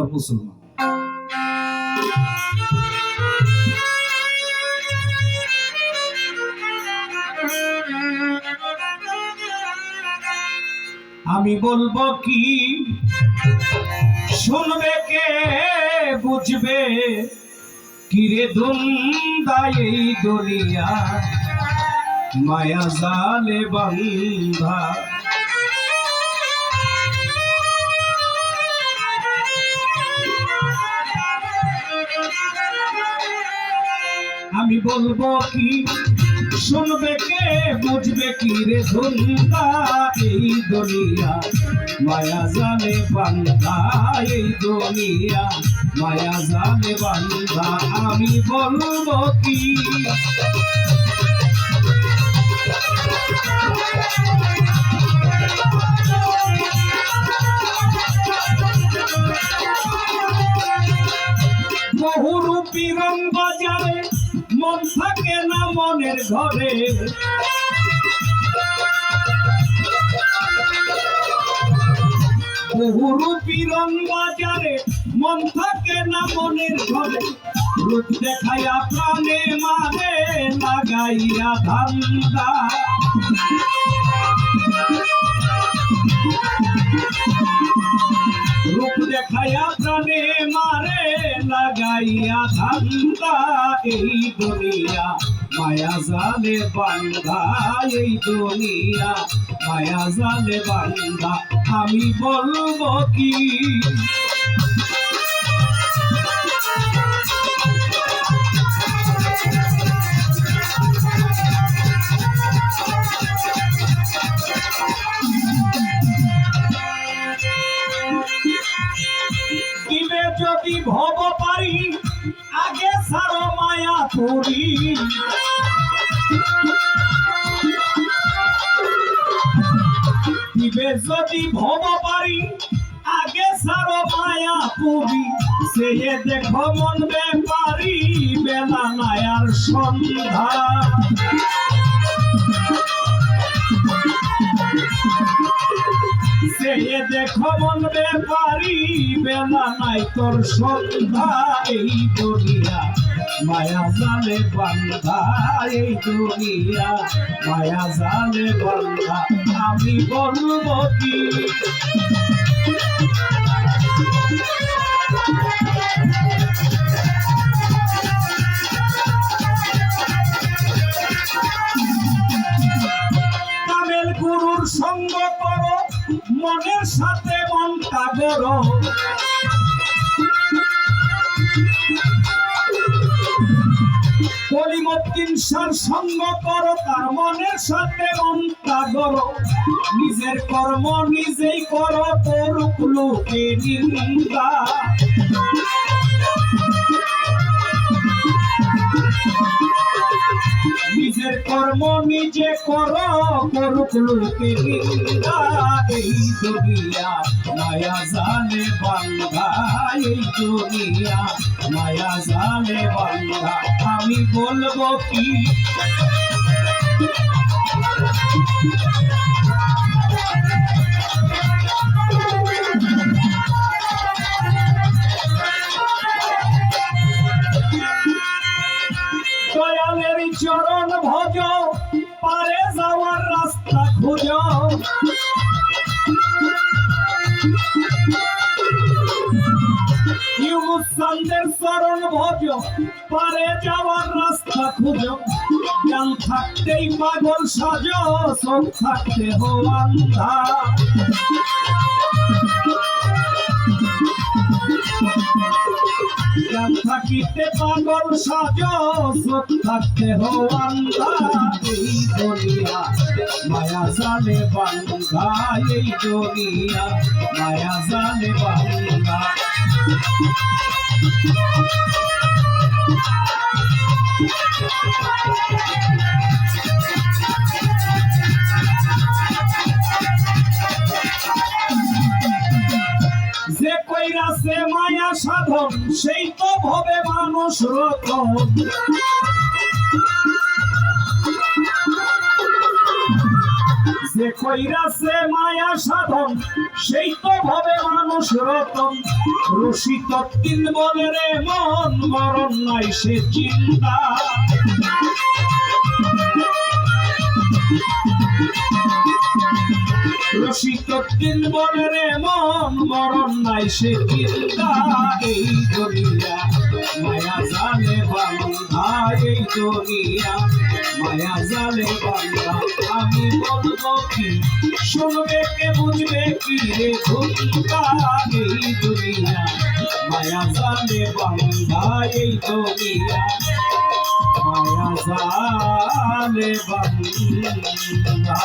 পর মুসলমান। আমি বলবো কি শুনবে কে বুঝবে কিরে দুন্দা এই দুনিয়া মায়া জালে বান্ধা। আমি বলবো কি শুনবে কে বুঝবে কি রে দুনিয়া এই দুনিয়া মায়া জালে বান্ধা এই দুনিয়া মায়া জালে বান্ধা। আমি বলবো কি বহুরূপী রং বাজারে মন থাকে না মনের ঘরে। বহুরূপী রং বাজারে মন থাকে না মনের ঘরে। রূপ দেখাইয়া প্রাণে মানে লাগাইয়া ধান্দা। রূপ দেখাইয়া প্রাণে মারে লাগাইয়া ধান্দা। এই দুনিয়া মায়া জালে বান্ধা এই দুনিয়া মায়া জালে বান্ধা। আমি বলবো কি যদি ভব পারি আগে সারো মায়া পুরি। দিবে যদি ভব পারি আগে সারো মায়া পুরি। সে দেখো মন ব্যাপারি বেলা নায়ার সন্ধ্যা। সে দেখো মন ব্যাপারি বেলা নাই তোর সন্ধ্যা। এই দুনিয়া মায়া জালে বান্ধা এই দুনিয়া মায়া জালে বান্ধা। আমি বলবো কি কামেল গুরুর সঙ্গ করো মনের সাথে মনটা গড়ো। কলিমুদ্দিন শাহর সঙ্গ করো তার মনের সাথে মনটা গড়ো। নিজের কর্ম নিজেই করো করুক লোকে নিন্দা। নিজের কর্ম নিজে করো করুক লোকে নিন্দা। এই দুনিয়া মায়া জালে বান্ধা এই দুনিয়া মায়া জালে বান্ধা। আমি বলবো কি দয়ালের চরণ ভজ পারে যাওয়ার রাস্তা খুঁজ। ইউনুস চাঁদের চরণ ভজ পারে যাওয়ার রাস্তা খুঁজ। জ্ঞান থাকতেই পাগল সাজ চোখ থাকতে হো আন্ধা। জ্ঞান থাকিতে পাগল সাজ চোখ থাকতে হো আন্ধা। এই দুনিয়া মায়া জালে বান্ধা এই দুনিয়া মায়া জালে বান্ধা। যে কইরাছে মায়া সাধন সেই তো ভবে মানুষ রতন। যে কইরাছে মায়া সাধন সেই তো ভাবে মানুষ রতন রসিক তিন বলে রে মন মরণ নাই সে চিন্তা রসিক তিন বলে রে মন মরণ নাই সে চিন্তা এই দুনিয়া মায়া জালে বান্ধা এই দুনিয়া মায়া জালে বান্ধা আমি বলবো কি শুনবে কে বুঝবে কি রে ভূমিকা এই দুনিয়া মায়া জালে বান্ধা এই দুনিয়া মায়া জালে বান্ধা